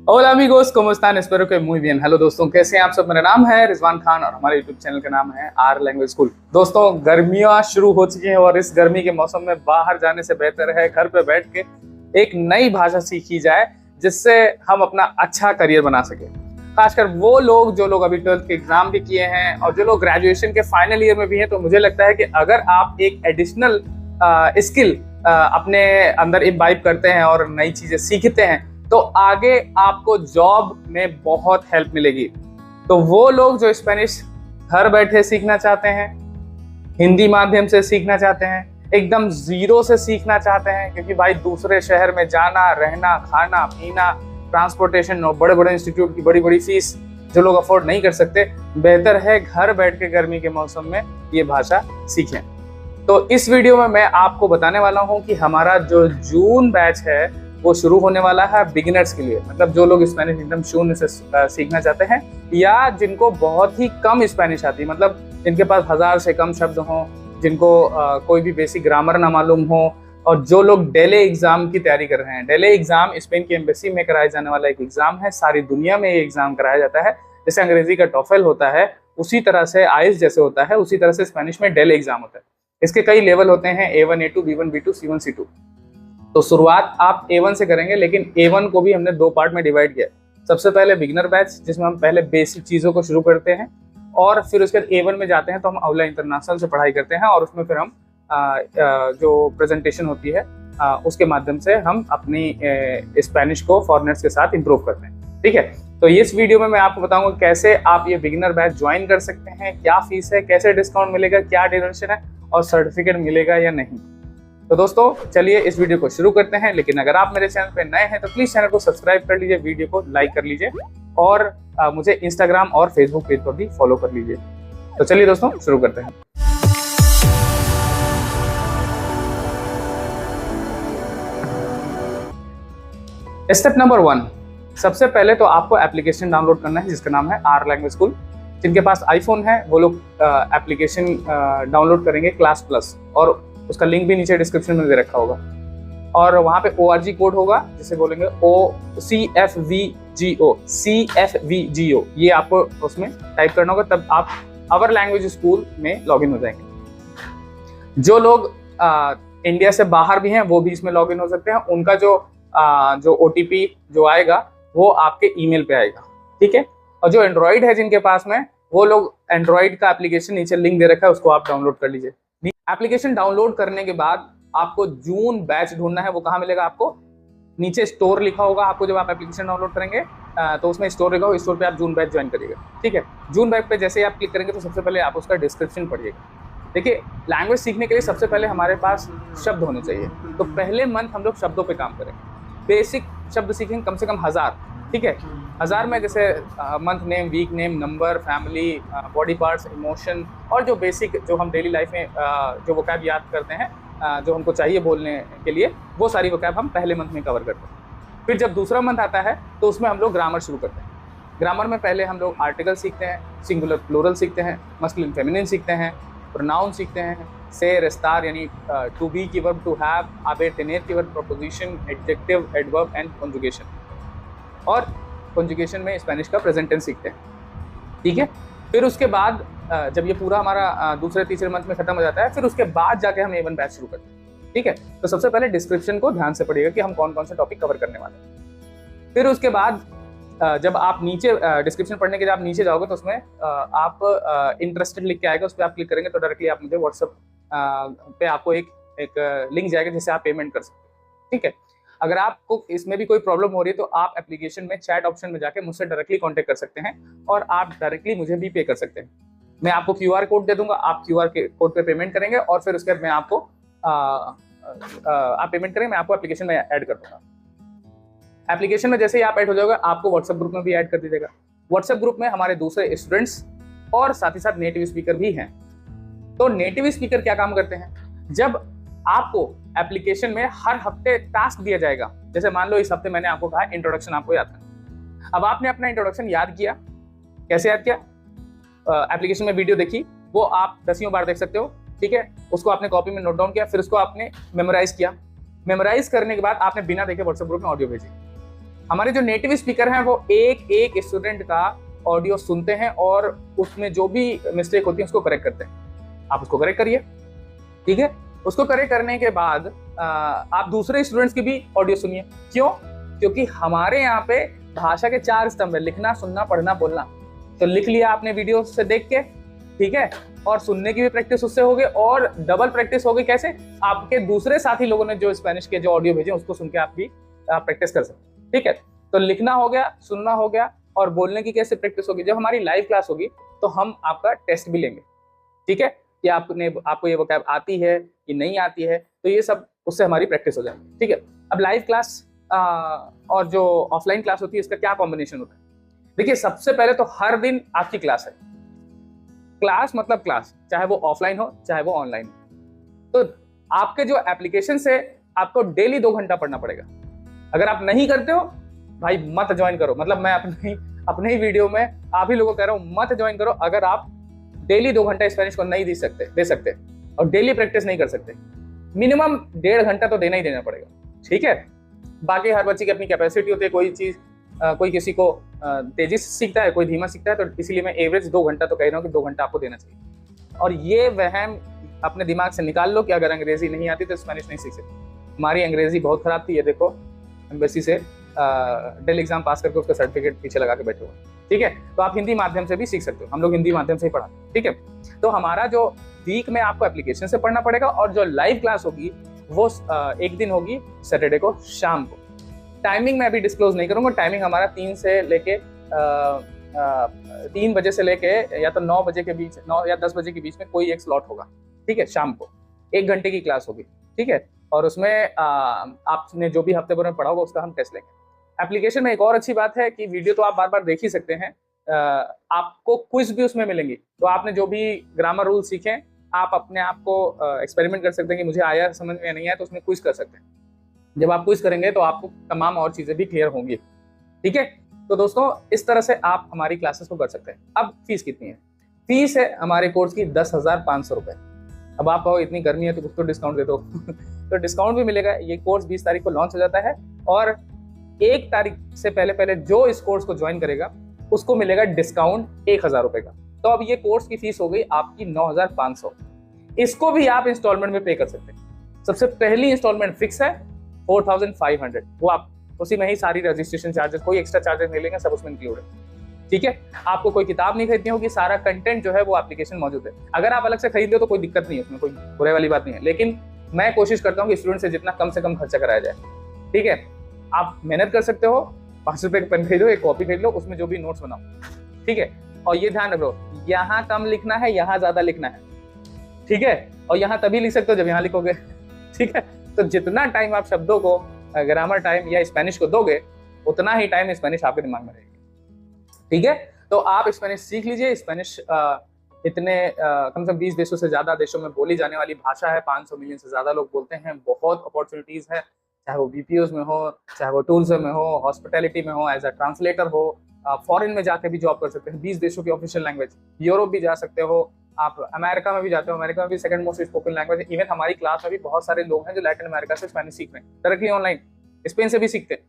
Hola amigos, ¿cómo están? Espero que muy bien। Hello दोस्तों, कैसे हैं आप सब? मेरा नाम है रिजवान खान और हमारे यूट्यूब चैनल का नाम है आर लैंग्वेज स्कूल। दोस्तों, गर्मियां शुरू हो चुकी हैं और इस गर्मी के मौसम में बाहर जाने से बेहतर है घर पे बैठ के एक नई भाषा सीखी जाए, जिससे हम अपना अच्छा करियर बना सके। खासकर वो लोग जो लोग अभी 12th के एग्जाम भी किए हैं और जो लोग ग्रेजुएशन के फाइनल ईयर में भी हैं, तो मुझे लगता है कि अगर आप एक एडिशनल स्किल अपने अंदर इम्बाइब करते हैं और नई चीजें सीखते हैं, तो आगे आपको जॉब में बहुत हेल्प मिलेगी। तो वो लोग जो स्पेनिश घर बैठे सीखना चाहते हैं, हिंदी माध्यम से सीखना चाहते हैं, एकदम जीरो से सीखना चाहते हैं, क्योंकि भाई दूसरे शहर में जाना, रहना, खाना पीना, ट्रांसपोर्टेशन और बड़े बड़े इंस्टीट्यूट की बड़ी बड़ी फीस जो लोग अफोर्ड नहीं कर सकते, बेहतर है घर बैठ के गर्मी के मौसम में ये भाषा सीखें। तो इस वीडियो में मैं आपको बताने वाला हूं कि हमारा जो जून बैच है वो शुरू होने वाला है बिगिनर्स के लिए, मतलब जो लोग स्पेनिश एकदम शून्य से सीखना चाहते हैं, या जिनको बहुत ही कम स्पेनिश आती है, मतलब जिनके पास 1000 से कम शब्द हों, जिनको कोई भी बेसिक ग्रामर ना मालूम हो, और जो लोग डेले एग्जाम की तैयारी कर रहे हैं। डेले एग्जाम स्पेन की एम्बेसी में कराया जाने वाला एक एग्जाम है। सारी दुनिया में ये एग्जाम कराया जाता है। जैसे अंग्रेजी का टॉफेल होता है, उसी तरह से आइल्स जैसे होता है, उसी तरह से स्पेनिश में डेले एग्जाम होता है। इसके कई लेवल होते हैं, A1 A2 B1 B2 C1 C2। तो शुरुआत आप A1 से करेंगे, लेकिन A1 को भी हमने 2 पार्ट में डिवाइड किया। सबसे पहले बिगिनर बैच, जिसमें हम पहले बेसिक चीज़ों को शुरू करते हैं, और फिर उसके बाद A1 में जाते हैं तो हम अवला इंटरनेशनल से पढ़ाई करते हैं, और उसमें फिर हम जो प्रेजेंटेशन होती है उसके माध्यम से हम अपनी स्पेनिश को फॉरेनर्स के साथ इम्प्रूव करते हैं। ठीक है, तो इस वीडियो में मैं आपको बताऊंगा कैसे आप ये बिगिनर बैच ज्वाइन कर सकते हैं, क्या फीस है, कैसे डिस्काउंट मिलेगा, क्या ड्यूरेशन है, और सर्टिफिकेट मिलेगा या नहीं। तो दोस्तों चलिए इस वीडियो को शुरू करते हैं। लेकिन अगर आप मेरे चैनल पे नए हैं तो प्लीज चैनल को सब्सक्राइब कर लीजिए, वीडियो को लाइक कर लीजिए, और मुझे इंस्टाग्राम और फेसबुक पेज पर भी फॉलो कर लीजिए। तो चलिए दोस्तों शुरू करते हैं। स्टेप नंबर 1, सबसे पहले तो आपको एप्लीकेशन डाउनलोड करना है जिसका नाम है आर लैंग्वेज स्कूल। जिनके पास आईफोन है वो लोग एप्लीकेशन डाउनलोड करेंगे क्लास प्लस, और उसका लिंक भी नीचे डिस्क्रिप्शन में दे रखा होगा, और वहाँ पे ORG कोड होगा जिसे बोलेंगे CFVGO, ये आपको उसमें टाइप करना होगा, तब आप अवर लैंग्वेज स्कूल में लॉगिन हो जाएंगे। जो लोग इंडिया से बाहर भी हैं वो भी इसमें लॉगिन हो सकते हैं। उनका जो OTP जो आएगा वो आपके ईमेल पे आएगा। ठीक है, और जो एंड्रॉइड है जिनके पास में, वो लोग एंड्रॉइड का एप्लीकेशन नीचे लिंक दे रखा है, उसको आप डाउनलोड कर लीजिए। एप्लीकेशन डाउनलोड करने के बाद आपको जून बैच ढूंढना है। वो कहाँ मिलेगा आपको? नीचे स्टोर लिखा होगा आपको, जब आप एप्लीकेशन डाउनलोड करेंगे तो उसमें स्टोर लिखा होगा, स्टोर पे आप जून बैच ज्वाइन करिएगा। ठीक है, जून बैच पे जैसे ही आप क्लिक करेंगे तो सबसे पहले आप उसका डिस्क्रिप्शन पढ़िएगा। देखिए, लैंग्वेज सीखने के लिए सबसे पहले हमारे पास शब्द होने चाहिए। तो पहले मंथ हम लोग शब्दों पर काम करेंगे, बेसिक शब्द सीखेंगे कम से कम 1000। ठीक है, 1000 में जैसे month name, week name, number, family, body parts, emotion, और जो बेसिक जो हम डेली लाइफ में जो वोकैब याद करते हैं, जो हमको चाहिए बोलने के लिए, वो सारी वोकैब हम पहले मंथ में कवर करते हैं। फिर जब दूसरा मंथ आता है तो उसमें हम लोग ग्रामर शुरू करते हैं। ग्रामर में पहले हम लोग आर्टिकल सीखते हैं, सिंगुलर प्लूरल सीखते हैं, मस्कुलिन फेमिनिन सीखते हैं, प्रोनाउन सीखते हैं, से, रेस्टार यानी टू बी की वर्ब, टू हैव, आबे तेनेर की verb, proposition, adjective, adverb and conjugation, और कॉन्जुगेशन में स्पेनिश का प्रेजेंट टेंस सीखते हैं। ठीक है, फिर उसके बाद जब ये पूरा हमारा दूसरे तीसरे मंथ में खत्म हो जाता है, फिर उसके बाद जाके हम A1 बैच शुरू करते हैं। ठीक है, तो सबसे पहले डिस्क्रिप्शन को ध्यान से पढ़िएगा कि हम कौन कौन से टॉपिक कवर करने वाले हैं। फिर उसके बाद जब आप नीचे डिस्क्रिप्शन पढ़ने के जब आप नीचे जाओगे तो उसमें आप इंटरेस्टेड लिख के आएगा, उस पर आप क्लिक करेंगे तो डायरेक्टली आप मुझे व्हाट्सएप पे आपको एक लिंक जाएगा जिससे आप पेमेंट कर सकते हैं। ठीक है, अगर आपको इसमें भी कोई प्रॉब्लम हो रही है तो आप एप्लीकेशन में चैट ऑप्शन में जाके मुझसे डायरेक्टली कांटेक्ट कर सकते हैं, और आप डायरेक्टली मुझे भी पे कर सकते हैं। मैं आपको QR कोड दे दूंगा, आप QR के कोड पे पेमेंट करेंगे, और फिर उसके बाद मैं आपको आप पेमेंट करेंगे, मैं आपको एप्लीकेशन में ऐड कर दूंगा। एप्लीकेशन में जैसे ही आप ऐड हो जाओगे, आपको व्हाट्सएप ग्रुप में भी ऐड कर दीजिएगा। व्हाट्सएप ग्रुप में हमारे दूसरे स्टूडेंट्स और साथ ही साथ नेटिव स्पीकर भी हैं। तो नेटिव स्पीकर क्या काम करते हैं? जब आपको एप्लीकेशन में हर हफ्ते टास्क दिया जाएगा, जैसे मान लो इस हफ्ते मैंने आपको कहा इंट्रोडक्शन आपको याद करना। अब आपने अपना इंट्रोडक्शन याद किया, कैसे याद किया? एप्लीकेशन में वीडियो देखी, वो आप 10 बार देख सकते हो। ठीक है, उसको आपने कॉपी में नोट डाउन किया, फिर उसको आपने मेमोराइज किया। मेमोराइज करने के बाद आपने बिना देखे व्हाट्सएप ग्रुप में ऑडियो भेजी। हमारे जो नेटिव स्पीकर हैं वो एक एक स्टूडेंट का ऑडियो सुनते हैं और उसमें जो भी मिस्टेक होती है उसको करेक्ट करते हैं। आप उसको करेक्ट करिए, ठीक है। उसको करेक्ट करने के बाद आप दूसरे स्टूडेंट्स की भी ऑडियो सुनिए। क्यों? क्योंकि हमारे यहाँ पे भाषा के 4 स्तंभ है, लिखना, सुनना, पढ़ना, बोलना। तो लिख लिया आपने वीडियो से देख के, ठीक है, और सुनने की भी प्रैक्टिस उससे हो गई और डबल प्रैक्टिस हो गई। कैसे? आपके दूसरे साथी लोगों ने जो स्पेनिश के जो ऑडियो भेजे उसको सुन के आप भी प्रैक्टिस कर सकते हैं, ठीक है। तो लिखना हो गया, सुनना हो गया और बोलने की कैसे प्रैक्टिस होगी। जब हमारी लाइव क्लास होगी तो हम आपका टेस्ट भी लेंगे, ठीक है, कि आपको ये वोकैब आती है कि नहीं आती है। तो ये सब उससे हमारी प्रैक्टिस हो जाएगी, ठीक है। अब लाइव क्लास और जो ऑफलाइन क्लास होती है इसका क्या कॉम्बिनेशन होता है? देखिए, सबसे पहले तो हर दिन आपकी क्लास है। क्लास मतलब क्लास, चाहे वो ऑफलाइन हो चाहे वो ऑनलाइन हो। तो आपके जो एप्लीकेशन से आपको डेली 2 घंटा पढ़ना पड़ेगा। अगर आप नहीं करते हो भाई मत ज्वाइन करो। मतलब मैं अपने ही वीडियो में आप ही लोगों को कह रहा हूं मत ज्वाइन करो अगर आप डेली 2 घंटा स्पेनिश को नहीं दे सकते और डेली प्रैक्टिस नहीं कर सकते। मिनिमम 1.5 घंटा तो देना ही देना पड़ेगा, ठीक है। बाकी हर बच्चे की अपनी कैपेसिटी होती है, कोई चीज कोई किसी को तेजी से सीखता है, कोई धीमा सीखता है। तो इसीलिए मैं एवरेज 2 घंटा तो कह रहा हूँ कि 2 घंटा आपको देना चाहिए। और ये वहम अपने दिमाग से निकाल लो कि अगर अंग्रेजी नहीं आती तो स्पेनिश नहीं सीख सकते। हमारी अंग्रेजी बहुत खराब थी, ये देखो एम्बेसी से डेल एग्जाम पास करके उसका सर्टिफिकेट पीछे लगा के बैठे हुए, ठीक है। तो आप हिंदी माध्यम से भी सीख सकते हो, हम लोग हिंदी माध्यम से ही पढ़ाते हैं, ठीक है। तो हमारा जो वीक में आपको एप्लीकेशन से पढ़ना पड़ेगा और जो लाइव क्लास होगी वो एक दिन होगी सैटरडे को शाम को। टाइमिंग मैं अभी डिस्क्लोज नहीं करूंगा। टाइमिंग हमारा 3 से लेके 3 बजे से लेके या तो 9 बजे के बीच, 9 या 10 बजे के बीच में कोई एक स्लॉट होगा, ठीक है। शाम को 1 घंटे की क्लास होगी, ठीक है। और उसमें आपने जो भी हफ्ते भर में पढ़ा होगा उसका हम टेस्ट लेंगे। एप्लीकेशन में एक और अच्छी बात है कि वीडियो तो आप बार बार देख ही सकते हैं, आपको क्विज भी उसमें मिलेंगी। तो आपने जो भी ग्रामर रूल सीखे आप अपने आप को एक्सपेरिमेंट कर सकते हैं कि मुझे आया समझ में नहीं आया, तो उसमें क्विज कर सकते हैं। जब आप क्विज करेंगे तो आपको तमाम और चीजें भी क्लियर होंगी, ठीक है। तो दोस्तों इस तरह से आप हमारी क्लासेस को कर सकते हैं। अब फीस कितनी है? फीस है हमारे कोर्स की 10,500 रुपए। अब आप कहो इतनी गर्मी है तो कुछ तो डिस्काउंट दे दो तो डिस्काउंट भी मिलेगा। ये कोर्स 20 तारीख को लॉन्च हो जाता है और 1 तारीख से पहले जो इस कोर्स को ज्वाइन करेगा उसको मिलेगा डिस्काउंट 1,000 रुपए का। तो अब ये कोर्स की फीस हो गई आपकी 9,500। इसको भी आप इंस्टॉलमेंट में पे कर सकते हैं। सबसे पहली इंस्टॉलमेंट फिक्स है 4,500, वो आप उसी में ही सारी रजिस्ट्रेशन चार्जेस, कोई एक्स्ट्रा चार्जेस नहीं लेंगे, सब उसमें इंक्लूड है, ठीक है। आपको कोई किताब नहीं खरीदनी होगी, सारा कंटेंट जो है वो एप्लीकेशन मौजूद है। अगर आप अलग से खरीद लो तो कोई दिक्कत नहीं है, उसमें कोई बुरे वाली बात नहीं है। लेकिन मैं कोशिश करता हूँ कि स्टूडेंट से जितना कम से कम खर्चा कराया जाए, ठीक है। आप मेहनत कर सकते हो, 5 रुपए का पेन खरीदो, एक कॉपी खरीद लो, उसमें जो भी नोट्स बनाओ, ठीक है। और ये ध्यान रखो, यहाँ कम लिखना है, यहाँ ज्यादा लिखना है, ठीक है। और यहाँ तभी लिख सकते हो जब यहाँ लिखोगे, ठीक है। तो जितना टाइम आप शब्दों को, ग्रामर टाइम या स्पेनिश को दोगे उतना ही टाइम स्पेनिश आपके दिमाग में रहेगी, ठीक है। तो आप स्पेनिश सीख लीजिए। स्पेनिश इतने कम से कम 20 देशों से ज्यादा देशों में बोली जाने वाली भाषा है। 500 मिलियन से ज्यादा लोग बोलते हैं। बहुत अपॉर्चुनिटीज है, चाहे वो बीपीओज में हो, चाहे वो टूल्स में हो, हॉस्पिटैलिटी में हो, एज अ ट्रांसलेटर हो, फॉरेन में जाके भी जॉब कर सकते हैं। 20 देशों की ऑफिशियल लैंग्वेज। यूरोप भी जा सकते हो, आप अमेरिका में भी जाते हो, अमेरिका में भी सेकंड मोस्ट स्पोकन लैंग्वेज है। इवन हमारी क्लास में भी बहुत सारे लोग हैं जो लैटिन अमेरिका से स्पेनिश सीख रहे हैं डायरेक्टली ऑनलाइन। स्पेन से भी सीखते हैं,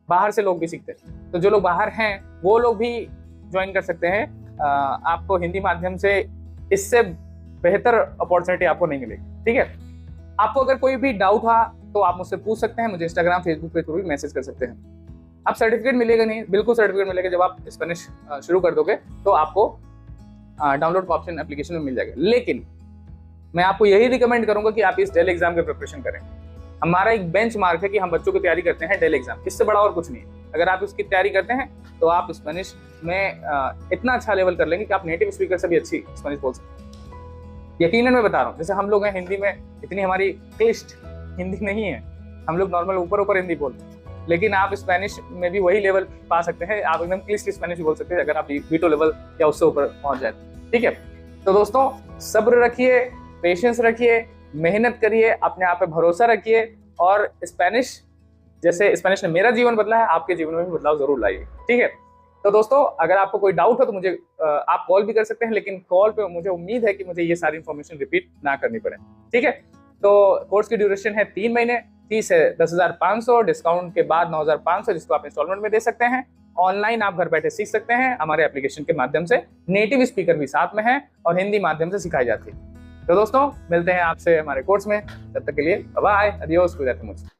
बाहर से लोग भी सीखते हैं। तो जो लोग बाहर हैं वो लोग भी ज्वाइन कर सकते हैं। आपको हिंदी माध्यम से इससे बेहतर अपॉर्चुनिटी आपको नहीं मिलेगी, ठीक है। आपको अगर कोई भी डाउट हुआ तो आप मुझसे पूछ सकते हैं, मुझे इंस्टाग्राम फेसबुक पे थ्रू भी मैसेज कर सकते हैं। अब सर्टिफिकेट मिलेगा नहीं, बिल्कुल सर्टिफिकेट मिलेगा जब आप स्पेनिश शुरू कर दोगे तो आपको डाउनलोड का ऑप्शन एप्लीकेशन में मिल जाएगा। लेकिन मैं आपको यही रिकमेंड करूंगा कि आप इस डेल एग्जाम की प्रिपरेशन करें। हमारा एक बेंच मार्क है कि हम बच्चों की तैयारी करते हैं डेल एग्जाम, इससे बड़ा और कुछ नहीं है। अगर आप उसकी तैयारी करते हैं तो आप स्पेनिश में इतना अच्छा लेवल कर लेंगे कि आप नेटिव स्पीकर से भी अच्छी स्पेनिश बोल सकते हैं। यकीनन मैं बता रहा हूँ, जैसे हम लोग हैं हिंदी में इतनी हमारी क्लिष्ट हिंदी नहीं है, हम लोग नॉर्मल ऊपर हिंदी बोलते हैं। लेकिन आप स्पेनिश में भी वही लेवल पा सकते हैं, आप एकदम क्लिष्ट स्पेनिश बोल सकते हैं अगर आप B2 लेवल या उससे ऊपर पहुंच जाए, ठीक है। तो दोस्तों सब्र रखिए, पेशेंस रखिए, मेहनत करिए, अपने आप पे भरोसा रखिए और स्पेनिश जैसे स्पेनिश ने मेरा जीवन बदला है आपके जीवन में भी बदलाव जरूर लाइए, ठीक है। तो दोस्तों अगर आपको कोई डाउट हो तो मुझे आप कॉल भी कर सकते हैं, लेकिन कॉल पे मुझे उम्मीद है कि मुझे ये सारी इन्फॉर्मेशन रिपीट ना करनी पड़े, ठीक है। तो कोर्स की ड्यूरेशन है 3 महीने। फीस है 10,500, डिस्काउंट के बाद 9,500, जिसको आप इंस्टॉलमेंट में दे सकते हैं। ऑनलाइन आप घर बैठे सीख सकते हैं हमारे एप्लीकेशन के माध्यम से। नेटिव स्पीकर भी साथ में है और हिंदी माध्यम से सिखाई जाती है। तो दोस्तों मिलते हैं आपसे हमारे कोर्स में, तब तक के लिए बाय, अडियोस, कुदाते मुझे।